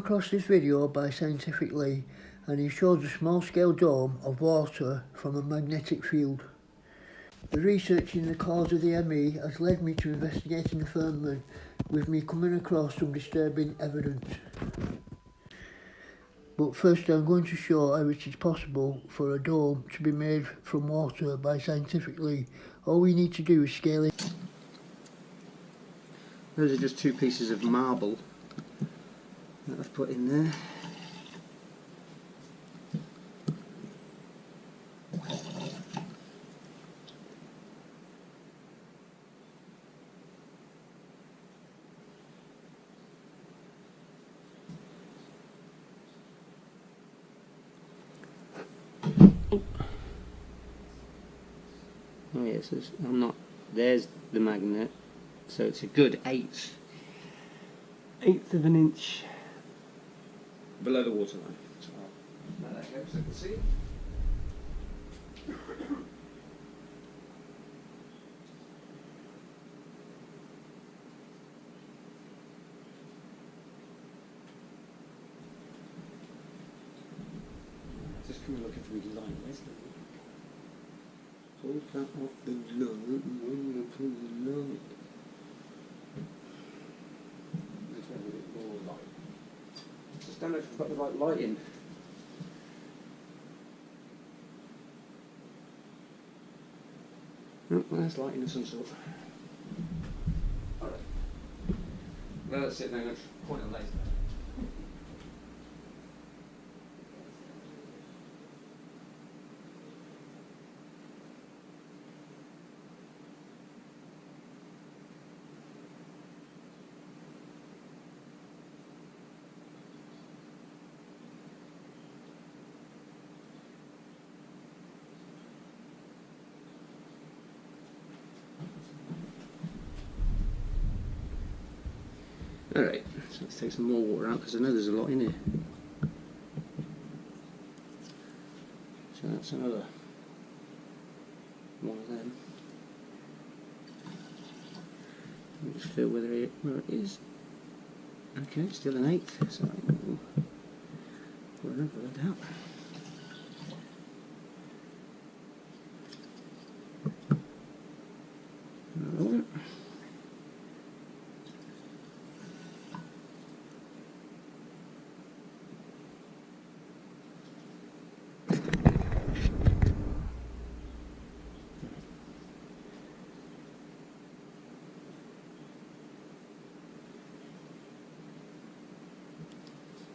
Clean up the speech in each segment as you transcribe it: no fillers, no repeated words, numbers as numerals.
Across this video by Scientifically, and he shows a small scale dome of water from a magnetic field. The research in the cause of the ME has led me to investigating the phenomenon, with me coming across some disturbing evidence. But first I'm going to show how it is possible for a dome to be made from water by Scientifically. All we need to do is scale it. Those are just two pieces of marble that I've put in there. Oh yes, there's the magnet, so it's a good eighth of an inch below the waterline. So I'll let that go so I can see. Just come looking for me light, where's the light? Pull that off the light, and I'm going to pull the light. Let's have a bit more light. Just don't know if I've got the right light in. Oh, there's lighting of some sort. Alright. Well, that's it then, let's point it later. Alright, so let's take some more water out because I know there's a lot in here. So that's another one of them. Let's feel where it is. Okay, still an eighth, so we'll pour another that out. Another one.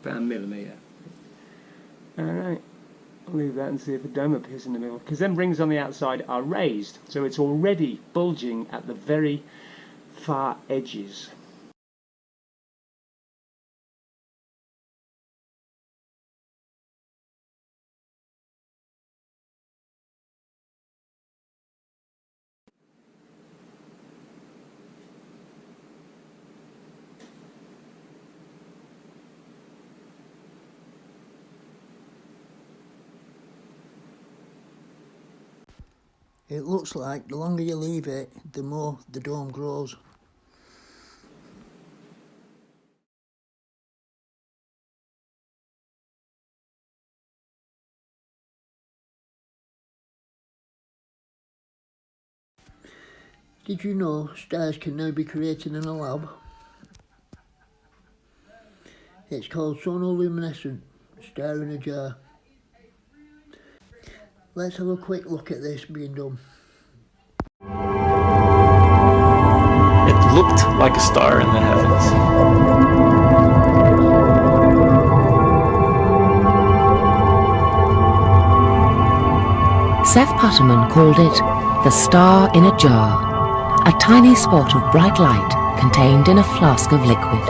About a millimetre. Alright, I'll leave that and see if a dome appears in the middle, because them rings on the outside are raised, so it's already bulging at the very far edges. It looks like the longer you leave it, the more the dome grows. Did you know stars can now be created in a lab? It's called Sonoluminescence, star in a jar. Let's have a quick look at this being done. It looked like a star in the heavens. Seth Putterman called it the star in a jar, a tiny spot of bright light contained in a flask of liquid.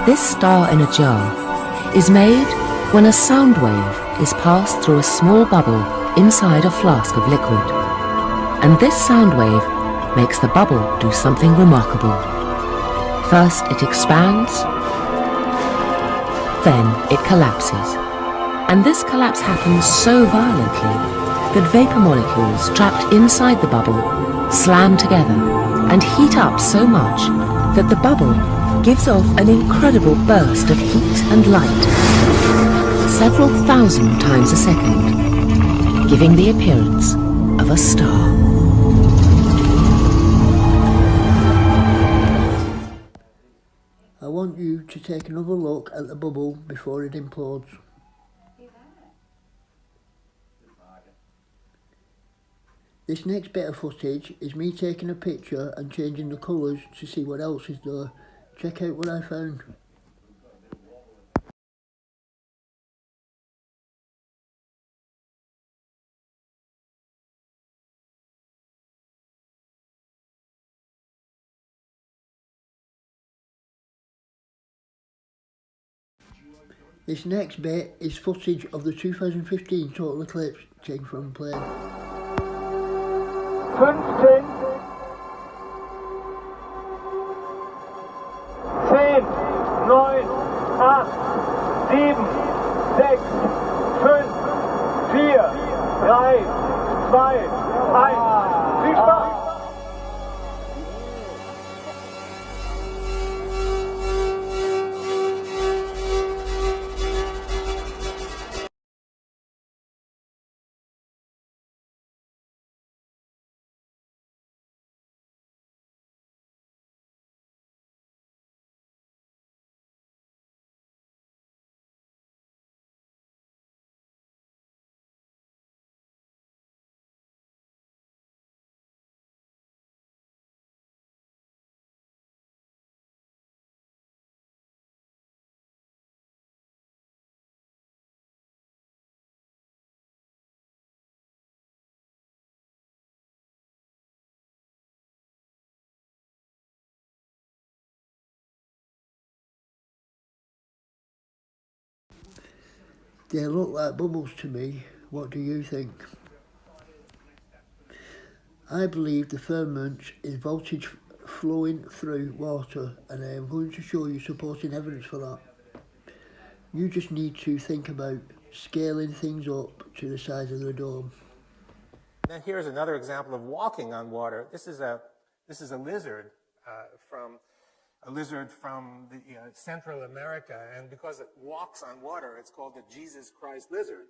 This star in a jar is made when a sound wave is passed through a small bubble inside a flask of liquid. And this sound wave makes the bubble do something remarkable. First it expands, then it collapses. And this collapse happens so violently that vapor molecules trapped inside the bubble slam together and heat up so much that the bubble gives off an incredible burst of heat and light, several thousand times a second, giving the appearance of a star. I want you to take another look at the bubble before it implodes. This next bit of footage is me taking a picture and changing the colours to see what else is there. Check out what I found. This next bit is footage of the 2015 total eclipse taken from a plane. 15, 10, 9, 8, 7, 6, 5, 4, 3, 2, 1. Viel Spaß! They look like bubbles to me. What do you think? I believe the firmament is voltage flowing through water, and I am going to show you supporting evidence for that. You just need to think about scaling things up to the size of the dome. Now here's another example of walking on water. This is a lizard from the, Central America, and because it walks on water, it's called the Jesus Christ lizard.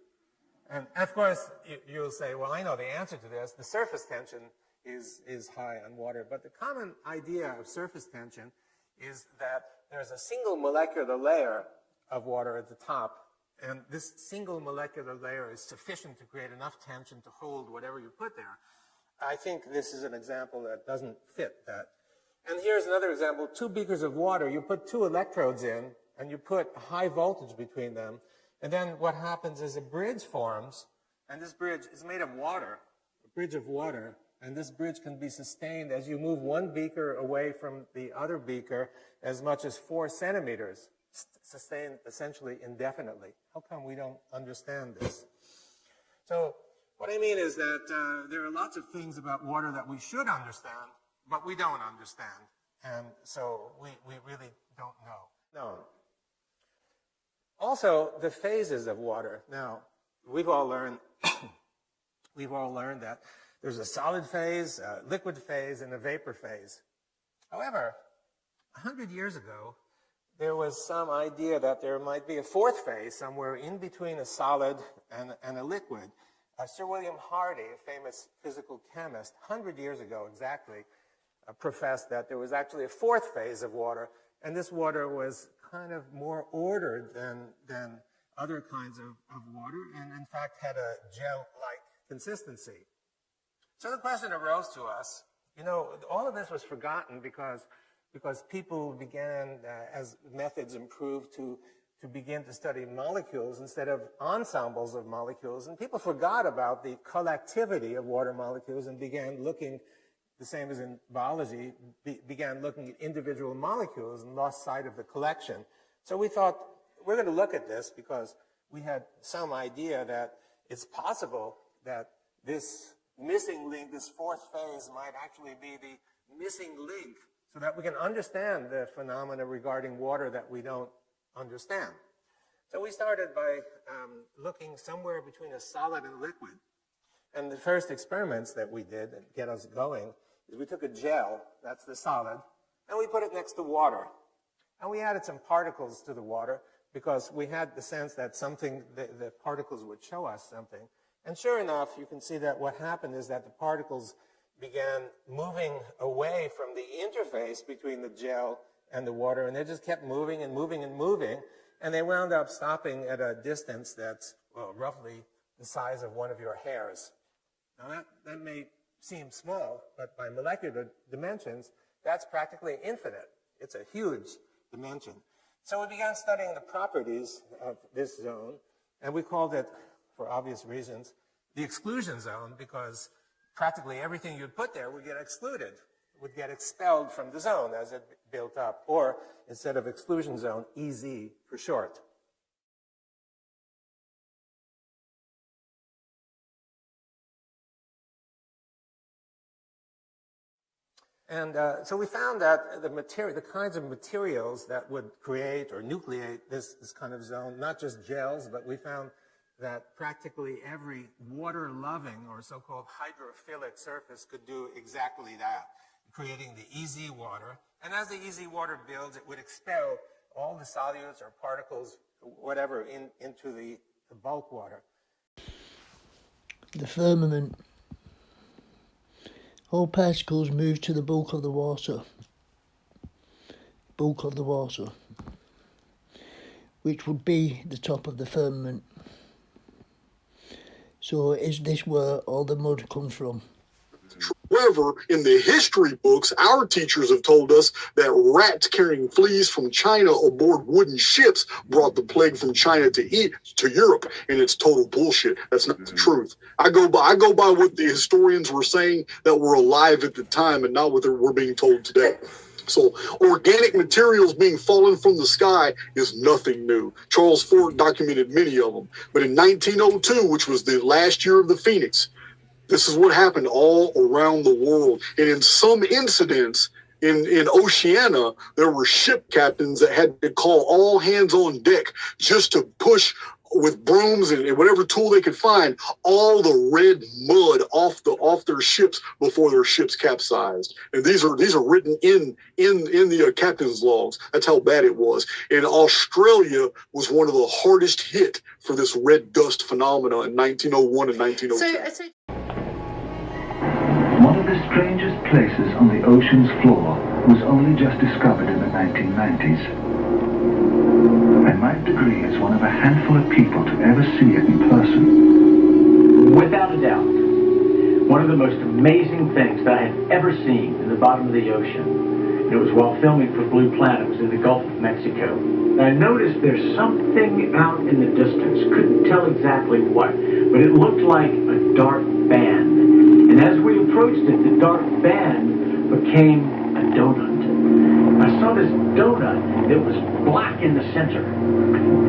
And of course, you'll say, well, I know the answer to this. The surface tension is high on water, but the common idea of surface tension is that there's a single molecular layer of water at the top, and this single molecular layer is sufficient to create enough tension to hold whatever you put there. I think this is an example that doesn't fit that. And here's another example, 2 beakers of water. You put 2 electrodes in, and you put high voltage between them, and then what happens is a bridge forms, and this bridge is made of water, a bridge of water, and this bridge can be sustained as you move one beaker away from the other beaker as much as 4 centimeters, sustained essentially indefinitely. How come we don't understand this? So what I mean is that there are lots of things about water that we should understand, but we don't understand. And so we really don't know. No. Also, the phases of water. Now, we've all learned that there's a solid phase, a liquid phase, and a vapor phase. However, 100 years ago, there was some idea that there might be a 4th phase somewhere in between a solid and a liquid. Sir William Hardy, a famous physical chemist, 100 years ago exactly, professed that there was actually a 4th phase of water, and this water was kind of more ordered than other kinds of water, and in fact had a gel-like consistency. So the question arose to us, all of this was forgotten because people began, as methods improved, to begin to study molecules instead of ensembles of molecules, and people forgot about the collectivity of water molecules and began looking, the same as in biology, began looking at individual molecules and lost sight of the collection. So we thought, we're going to look at this because we had some idea that it's possible that this missing link, this 4th phase, might actually be the missing link so that we can understand the phenomena regarding water that we don't understand. So we started by looking somewhere between a solid and liquid. And the first experiments that we did that get us going is we took a gel, that's the solid, and we put it next to water. And we added some particles to the water because we had the sense that the particles would show us something. And sure enough, you can see that what happened is that the particles began moving away from the interface between the gel and the water, and they just kept moving and moving and moving, and they wound up stopping at a distance that's, well, roughly the size of one of your hairs. Now that may seem small, but by molecular dimensions, that's practically infinite. It's a huge dimension. So we began studying the properties of this zone, and we called it, for obvious reasons, the exclusion zone, because practically everything you'd put there would get excluded, would get expelled from the zone as it built up, or instead of exclusion zone, EZ for short. And so we found that the kinds of materials that would create or nucleate this kind of zone, not just gels, but we found that practically every water-loving or so-called hydrophilic surface could do exactly that, creating the EZ water. And as the EZ water builds, it would expel all the solutes or particles, whatever, into the bulk water. The firmament. All particles move to the bulk of the water. Which would be the top of the firmament. So is this where all the mud comes from? However, in the history books, our teachers have told us that rats carrying fleas from China aboard wooden ships brought the plague from China to Europe, and it's total bullshit. That's not the truth. I go by what the historians were saying that were alive at the time, and not what we're being told today. So organic materials being fallen from the sky is nothing new. Charles Fort documented many of them. But in 1902, which was the last year of the Phoenix, this is what happened all around the world. And in some incidents in Oceania, there were ship captains that had to call all hands on deck just to push with brooms and whatever tool they could find all the red mud off their ships before their ships capsized. And these are written in the captain's logs. That's how bad it was. And Australia was one of the hardest hit for this red dust phenomena in 1901 and 1902. One of the strangest places on the ocean's floor was only just discovered in the 1990s. I might agree as one of a handful of people to ever see it in person. Without a doubt, one of the most amazing things that I had ever seen in the bottom of the ocean, it was while filming for Blue Planet, it was in the Gulf of Mexico. I noticed there's something out in the distance, couldn't tell exactly what, but it looked like a dark band. And as we approached it, the dark band became a donut. I saw this donut that was black in the center.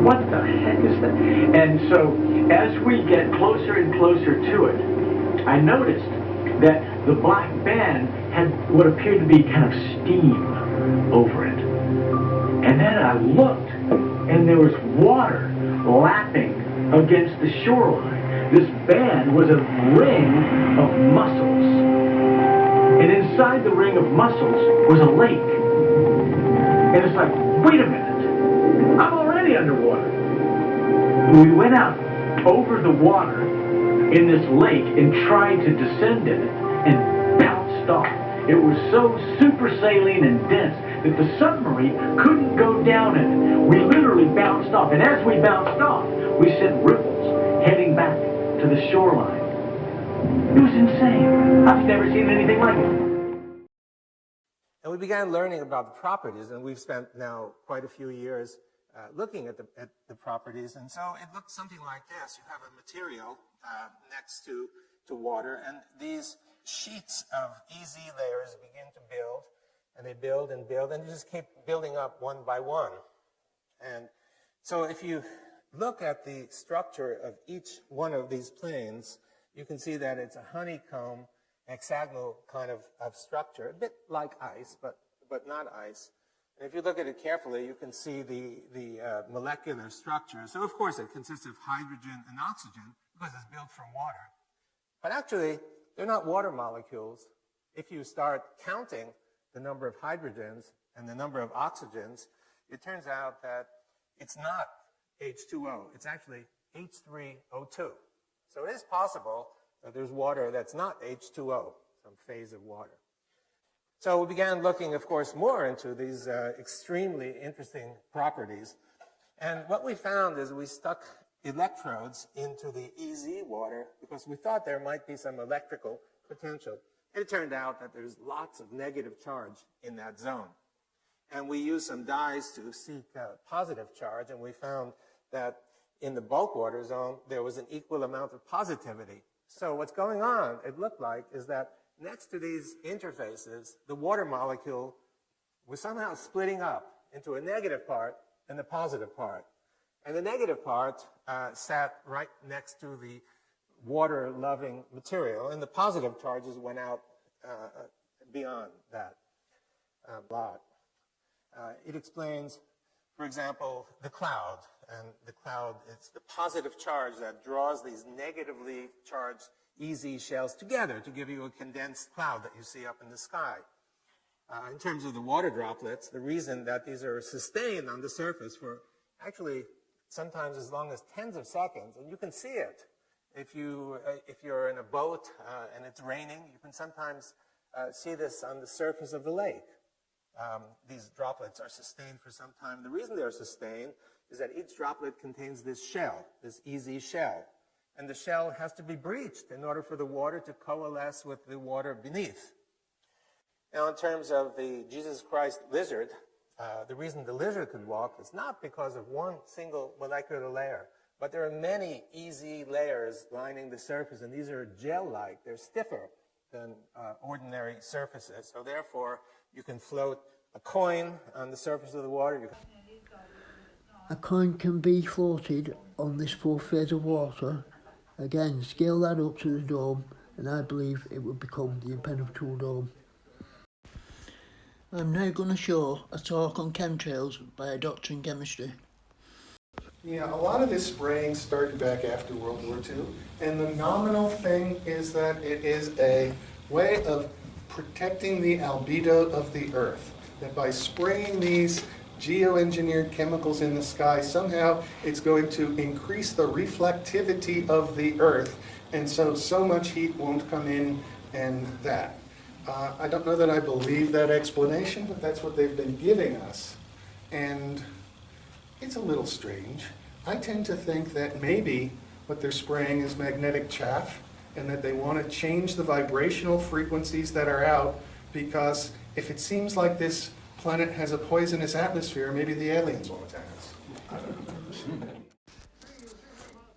What the heck is that? And so as we get closer and closer to it, I noticed that the black band had what appeared to be kind of steam over it. And then I looked, and there was water lapping against the shoreline. This band was a ring of mussels. And inside the ring of mussels was a lake. And it's like, wait a minute, I'm already underwater. We went out over the water in this lake and tried to descend in it and bounced off. It was so super saline and dense that the submarine couldn't go down in it. We literally bounced off. And as we bounced off, we sent ripples heading back to the shoreline. It was insane. I've never seen anything like it. And we began learning about the properties, and we've spent now quite a few years looking at the properties. And so it looks something like this. You have a material next to water, and these sheets of EZ layers begin to build, and they build and build, and you just keep building up one by one. And so if you look at the structure of each one of these planes, you can see that it's a honeycomb hexagonal kind of structure, a bit like ice, but not ice. And if you look at it carefully, you can see the molecular structure. So of course it consists of hydrogen and oxygen because it's built from water. But actually, they're not water molecules. if you start counting the number of hydrogens and the number of oxygens, it turns out that it's not H2O. It's actually H3O2. So it is possible that there's water that's not H2O, some phase of water. So we began looking, of course, more into these extremely interesting properties. And what we found is we stuck electrodes into the EZ water because we thought there might be some electrical potential. And it turned out that there's lots of negative charge in that zone. And we used some dyes to seek positive charge, and we found that in the bulk water zone, there was an equal amount of positivity. So what's going on, it looked like, is that next to these interfaces, the water molecule was somehow splitting up into a negative part and the positive part. And the negative part sat right next to the water-loving material, and the positive charges went out beyond that blot. It explains, for example, the cloud. And the cloud, it's the positive charge that draws these negatively charged EZ shells together to give you a condensed cloud that you see up in the sky. In terms of the water droplets, the reason that these are sustained on the surface for actually sometimes as long as tens of seconds, and you can see it. If you're in a boat and it's raining, you can sometimes see this on the surface of the lake. These droplets are sustained for some time. The reason they're sustained is that each droplet contains this shell, this EZ shell. And the shell has to be breached in order for the water to coalesce with the water beneath. Now, in terms of the Jesus Christ lizard, the reason the lizard could walk is not because of one single molecular layer, but there are many EZ layers lining the surface, and these are gel-like. They're stiffer than ordinary surfaces. So therefore, you can float a coin on the surface of the water. A coin can be floated on this fourth phase of water. Again, scale that up to the dome, and I believe it will become the impenetrable dome. I'm now going to show a talk on chemtrails by a doctor in chemistry. Yeah, a lot of this spraying started back after World War II, and the nominal thing is that it is a way of protecting the albedo of the Earth. That by spraying these geoengineered chemicals in the sky, somehow it's going to increase the reflectivity of the Earth, and so much heat won't come in and that. I don't know that I believe that explanation, but that's what they've been giving us. And it's a little strange. I tend to think that maybe what they're spraying is magnetic chaff, and that they want to change the vibrational frequencies that are out, because if it seems like this planet has a poisonous atmosphere, maybe the aliens won't attack us.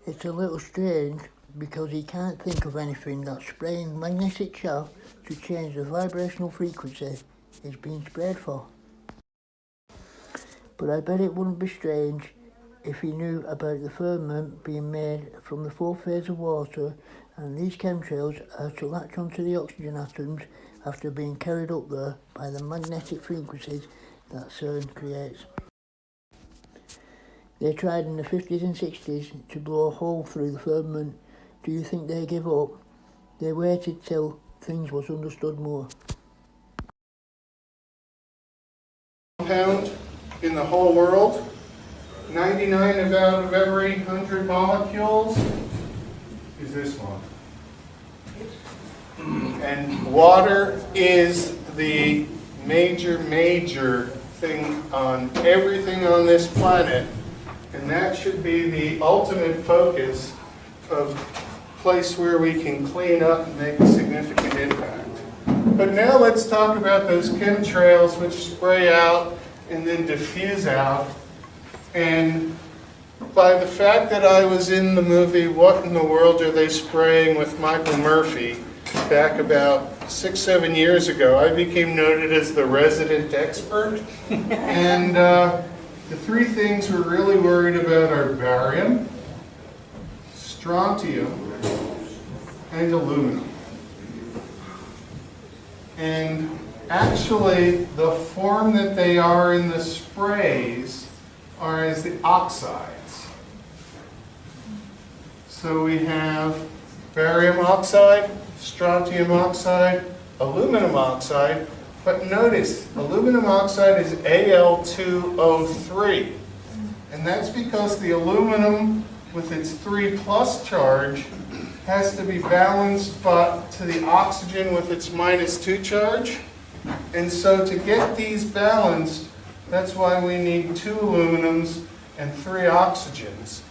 It's a little strange because he can't think of anything that spraying magnetic chaff to change the vibrational frequency is being sprayed for. But I bet it wouldn't be strange if he knew about the firmament being made from the fourth phase of water, and these chemtrails are to latch onto the oxygen atoms after being carried up there by the magnetic frequencies that CERN creates. They tried in the 50s and 60s to blow a hole through the firmament. Do you think they gave up? They waited till things was understood more. Compound in the whole world, 99 out of every 100 molecules is this one. And water is the major thing on everything on this planet, and that should be the ultimate focus of place where we can clean up and make a significant impact. But now let's talk about those chemtrails which spray out and then diffuse out. And by the fact that I was in the movie What in the World Are They Spraying with Michael Murphy back about 6-7 years ago, I became noted as the resident expert. And the three things we're really worried about are barium, strontium, and aluminum. And actually, the form that they are in the sprays are as the oxides. So we have barium oxide, strontium oxide, aluminum oxide, but notice aluminum oxide is Al2O3, and that's because the aluminum with its 3+ charge has to be balanced to the oxygen with its -2 charge. And so to get these balanced, that's why we need 2 aluminums and 3 oxygens.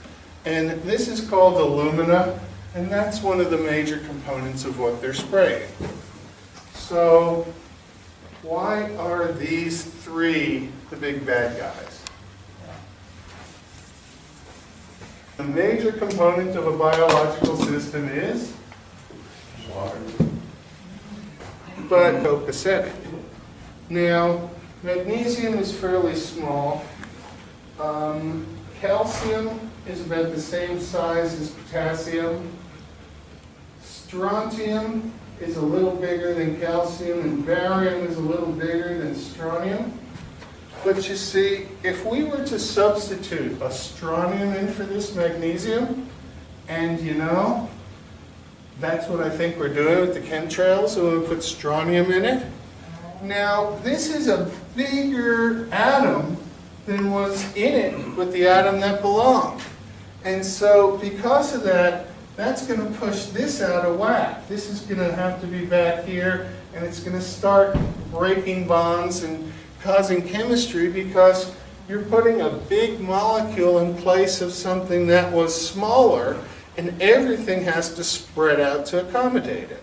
And this is called alumina, and that's one of the major components of what they're spraying. So why are these 3 the big bad guys? The major component of a biological system is water, but copacetic. Now, magnesium is fairly small. Calcium is about the same size as potassium. Strontium is a little bigger than calcium, and barium is a little bigger than strontium. But you see, if we were to substitute a strontium in for this magnesium, and that's what I think we're doing with the chemtrails, so we put strontium in it. Now, this is a bigger atom than was in it with the atom that belonged. And so, because of that, that's going to push this out of whack. This is going to have to be back here, and it's going to start breaking bonds and causing chemistry, because you're putting a big molecule in place of something that was smaller, and everything has to spread out to accommodate it.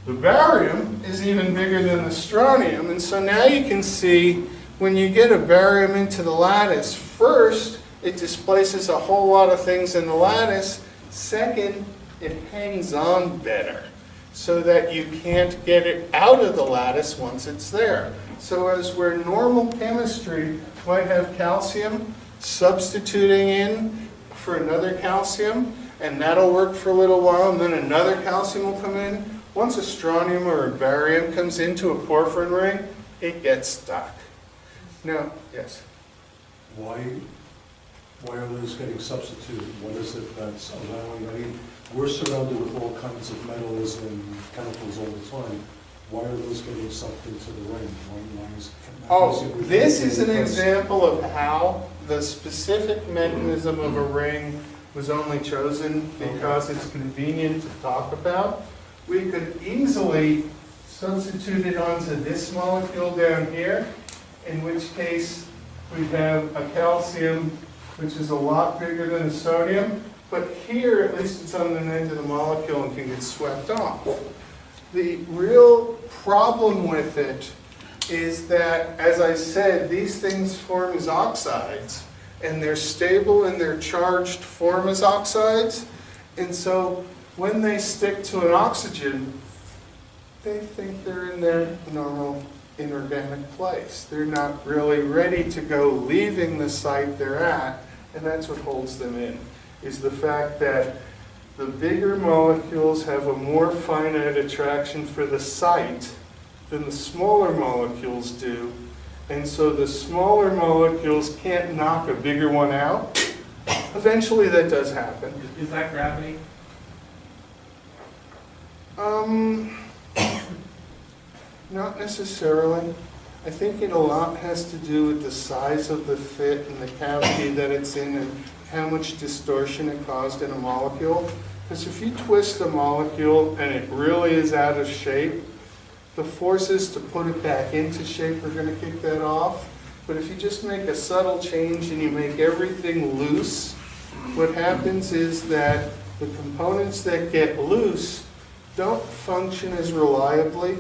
The barium is even bigger than the strontium, and so now you can see when you get a barium into the lattice, first, it displaces a whole lot of things in the lattice. Second, it hangs on better, so that you can't get it out of the lattice once it's there. So as where normal chemistry might have calcium substituting in for another calcium, and that'll work for a little while, and then another calcium will come in. Once a strontium or a barium comes into a porphyrin ring, it gets stuck. Now, yes? Why are those getting substituted? What is it that's allowing, we're surrounded with all kinds of metals and chemicals all the time. Why are those getting sucked into the ring? This is an example of how the specific mechanism of a ring was only chosen because it's convenient to talk about. We could easily substitute it onto this molecule down here, in which case we have a calcium which is a lot bigger than a sodium, but here at least it's on the end of the molecule and can get swept off. The real problem with it is that, as I said, these things form as oxides, and they're stable in their charged form as oxides, and so when they stick to an oxygen, they think they're in their normal inorganic place. They're not really ready to go leaving the site they're at, and that's what holds them in, is the fact that the bigger molecules have a more finite attraction for the site than the smaller molecules do, and so the smaller molecules can't knock a bigger one out. Eventually that does happen. Is that gravity? Not necessarily. I think it a lot has to do with the size of the fit and the cavity that it's in and how much distortion it caused in a molecule. Because if you twist a molecule and it really is out of shape, the forces to put it back into shape are going to kick that off. But if you just make a subtle change and you make everything loose, what happens is that the components that get loose don't function as reliably,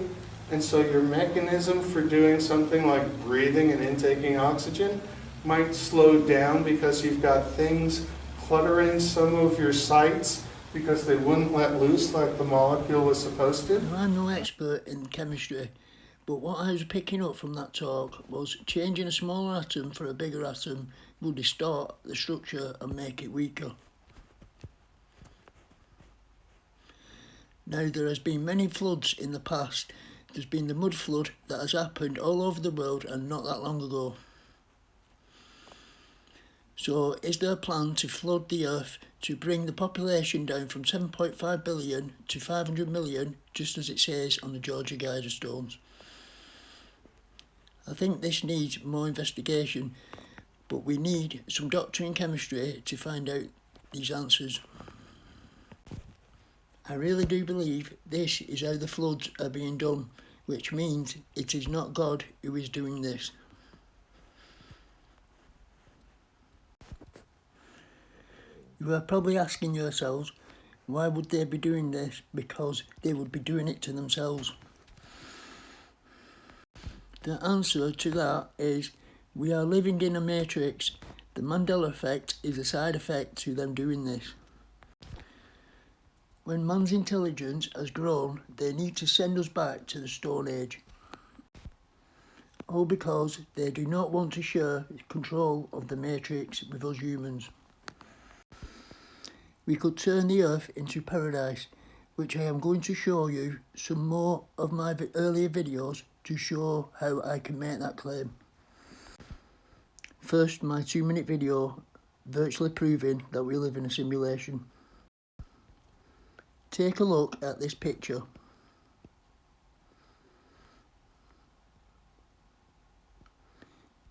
and so your mechanism for doing something like breathing and intaking oxygen might slow down because you've got things cluttering some of your sites because they wouldn't let loose like the molecule was supposed to. Now, I'm no expert in chemistry, but what I was picking up from that talk was changing a smaller atom for a bigger atom will distort the structure and make it weaker. Now, there has been many floods in the past. There's been the mud flood that has happened all over the world and not that long ago. So is there a plan to flood the Earth to bring the population down from 7.5 billion to 500 million, just as it says on the Georgia Guider Stones? I think this needs more investigation, but we need some doctor in chemistry to find out these answers. I really do believe this is how the floods are being done, which means it is not God who is doing this. You are probably asking yourselves, why would they be doing this? Because they would be doing it to themselves. The answer to that is, we are living in a matrix. The Mandela effect is a side effect to them doing this. When man's intelligence has grown, they need to send us back to the Stone Age. All because they do not want to share control of the matrix with us humans. We could turn the Earth into paradise, which I am going to show you some more of my earlier videos to show how I can make that claim. First, my 2-minute video virtually proving that we live in a simulation. Take a look at this picture.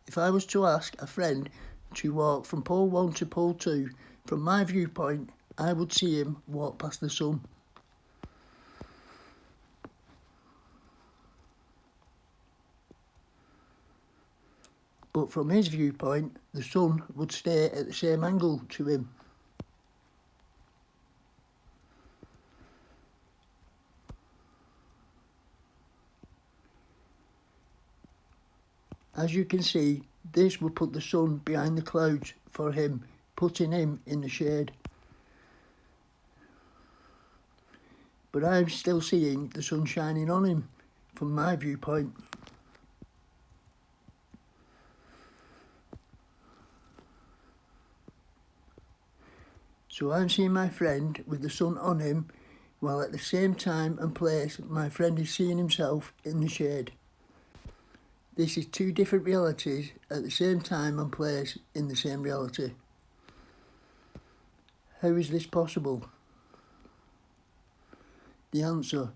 If I was to ask a friend to walk from pole 1 to pole 2, from my viewpoint, I would see him walk past the sun. But from his viewpoint, the sun would stay at the same angle to him. As you can see, this would put the sun behind the clouds for him, putting him in the shade. But I'm still seeing the sun shining on him, from my viewpoint. So I'm seeing my friend with the sun on him, while at the same time and place my friend is seeing himself in the shade. This is two different realities at the same time and place in the same reality. How is this possible? The answer: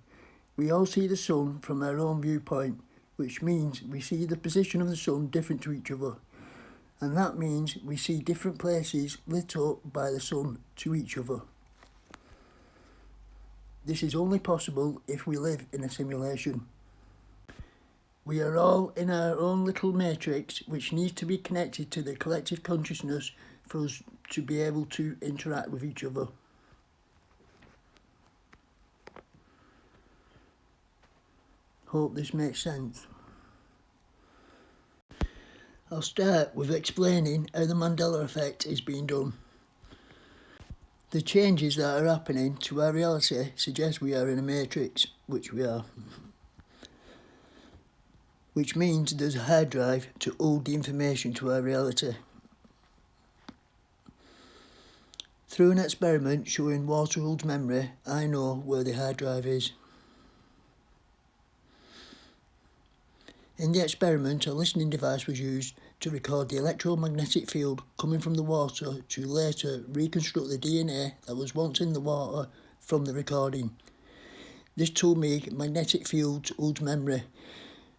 we all see the sun from our own viewpoint, which means we see the position of the sun different to each other. And that means we see different places lit up by the sun to each other. This is only possible if we live in a simulation. We are all in our own little matrix, which needs to be connected to the collective consciousness for us to be able to interact with each other. Hope this makes sense. I'll start with explaining how the Mandela effect is being done. The changes that are happening to our reality suggest we are in a matrix, which we are. Which means there's a hard drive to hold the information to our reality. Through an experiment showing water holds memory, I know where the hard drive is. In the experiment, a listening device was used to record the electromagnetic field coming from the water to later reconstruct the DNA that was once in the water from the recording. This told me magnetic fields hold memory,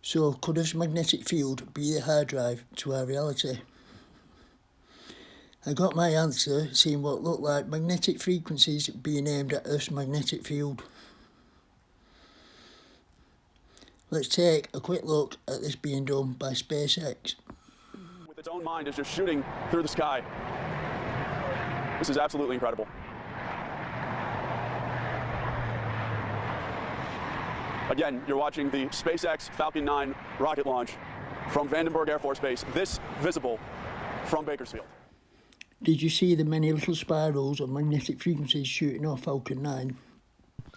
so could this magnetic field be the hard drive to our reality? I got my answer seeing what looked like magnetic frequencies being aimed at Earth's magnetic field. Let's take a quick look at this being done by SpaceX. With its own mind, it's just shooting through the sky. This is absolutely incredible. Again, you're watching the SpaceX Falcon 9 rocket launch from Vandenberg Air Force Base, this visible from Bakersfield. Did you see the many little spirals of magnetic frequencies shooting off Falcon 9?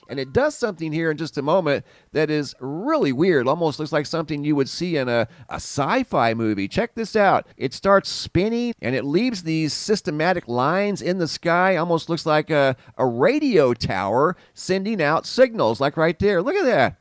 And it does something here in just a moment that is really weird. Almost looks like something you would see in a sci-fi movie. Check this out. It starts spinning, and it leaves these systematic lines in the sky. Almost looks like a radio tower sending out signals, like right there. Look at that.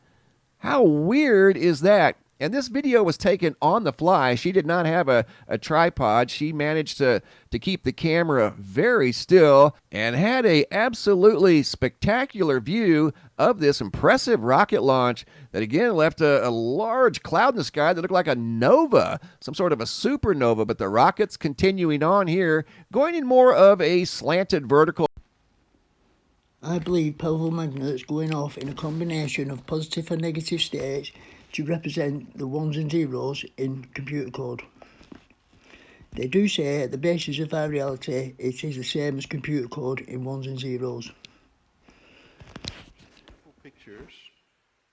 How weird is that? And this video was taken on the fly. She did not have a tripod. She managed to keep the camera very still and had a absolutely spectacular view of this impressive rocket launch that again left a large cloud in the sky that looked like a nova, some sort of a supernova, but the rocket's continuing on here, going in more of a slanted vertical. I believe powerful magnets going off in a combination of positive and negative states to represent the ones and zeros in computer code. They do say at the basis of our reality it is the same as computer code in ones and zeros. Pictures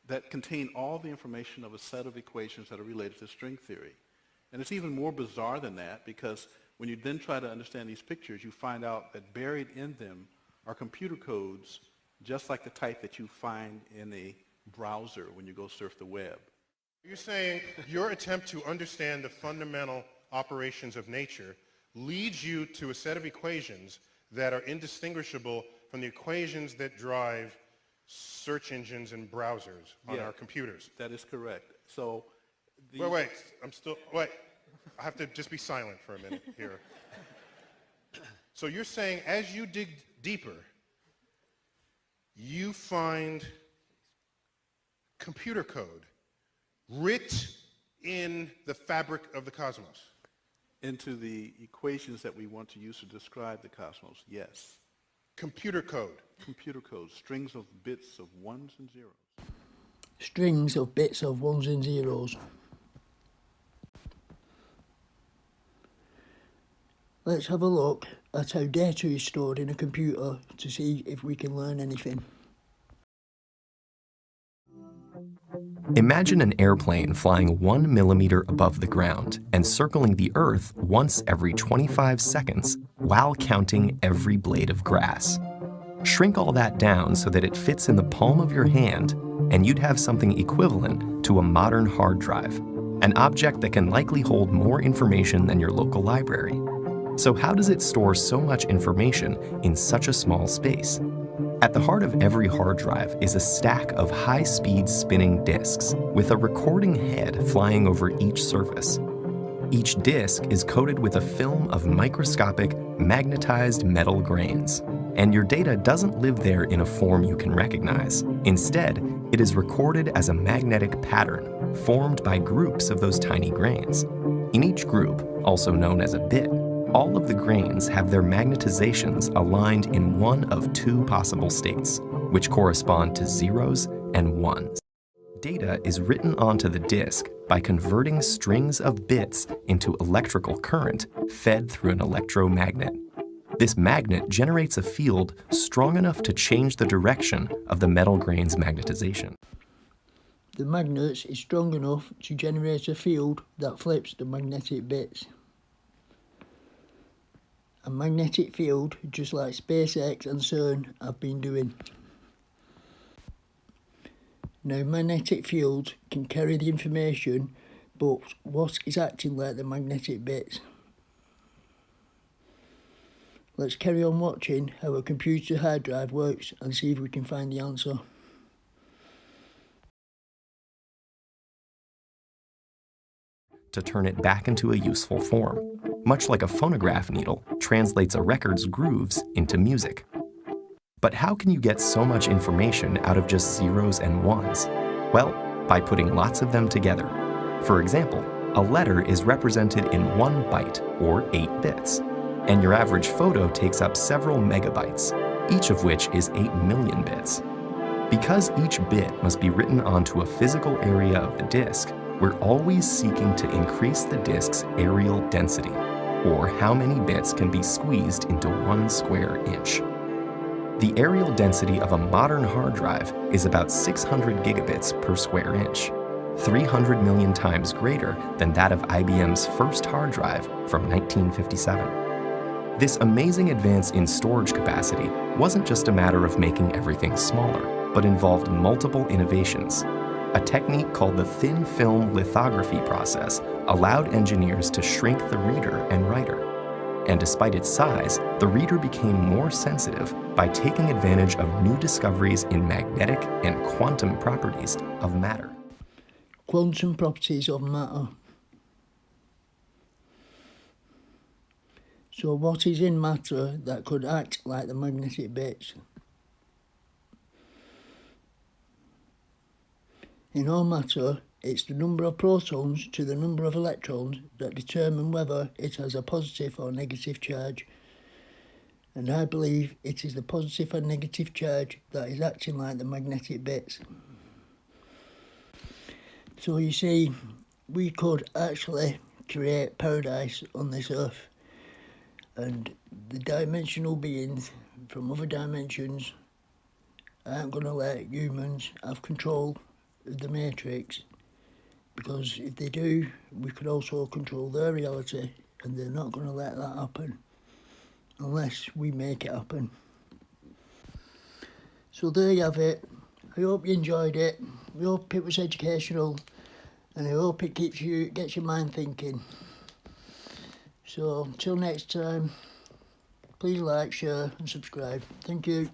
that contain all the information of a set of equations that are related to string theory. And it's even more bizarre than that, because when you then try to understand these pictures, you find out that buried in them are computer codes just like the type that you find in a browser when you go surf the web. You're saying your attempt to understand the fundamental operations of nature leads you to a set of equations that are indistinguishable from the equations that drive search engines and browsers on our computers. That is correct. So, wait, I have to just be silent for a minute here. So you're saying as you dig deeper, you find computer code writ in the fabric of the cosmos? Into the equations that we want to use to describe the cosmos, yes. Computer code? Computer code, strings of bits of ones and zeros. Strings of bits of ones and zeros. Let's have a look at how data is stored in a computer to see if we can learn anything. Imagine an airplane flying 1 millimeter above the ground and circling the Earth once every 25 seconds while counting every blade of grass. Shrink all that down so that it fits in the palm of your hand, and you'd have something equivalent to a modern hard drive, an object that can likely hold more information than your local library. So how does it store so much information in such a small space? At the heart of every hard drive is a stack of high-speed spinning disks with a recording head flying over each surface. Each disk is coated with a film of microscopic, magnetized metal grains, and your data doesn't live there in a form you can recognize. Instead, it is recorded as a magnetic pattern formed by groups of those tiny grains. In each group, also known as a bit, all of the grains have their magnetizations aligned in one of two possible states, which correspond to zeros and ones. Data is written onto the disk by converting strings of bits into electrical current fed through an electromagnet. This magnet generates a field strong enough to change the direction of the metal grain's magnetization. The magnet is strong enough to generate a field that flips the magnetic bits. A magnetic field, just like SpaceX and CERN have been doing. Now, magnetic fields can carry the information, but what is acting like the magnetic bits? Let's carry on watching how a computer hard drive works and see if we can find the answer. To turn it back into a useful form, much like a phonograph needle translates a record's grooves into music. But how can you get so much information out of just zeros and ones? Well, by putting lots of them together. For example, a letter is represented in 1 byte, or 8 bits, and your average photo takes up several megabytes, each of which is 8 million bits. Because each bit must be written onto a physical area of the disk, we're always seeking to increase the disk's areal density, or how many bits can be squeezed into 1 square inch. The areal density of a modern hard drive is about 600 gigabits per square inch, 300 million times greater than that of IBM's first hard drive from 1957. This amazing advance in storage capacity wasn't just a matter of making everything smaller, but involved multiple innovations. A technique called the thin film lithography process allowed engineers to shrink the reader and writer. And despite its size, the reader became more sensitive by taking advantage of new discoveries in magnetic and quantum properties of matter. quantum properties of matter. So what is in matter that could act like the magnetic bits? In all matter, it's the number of protons to the number of electrons that determine whether it has a positive or negative charge. And I believe it is the positive and negative charge that is acting like the magnetic bits. So you see, we could actually create paradise on this earth, and the dimensional beings from other dimensions aren't going to let humans have control of the matrix, because if they do, we could also control their reality, and they're not going to let that happen unless we make it happen. So there you have it. I hope you enjoyed it. I hope it was educational, and I hope it gets your mind thinking. So until next time, please like, share and subscribe. Thank you.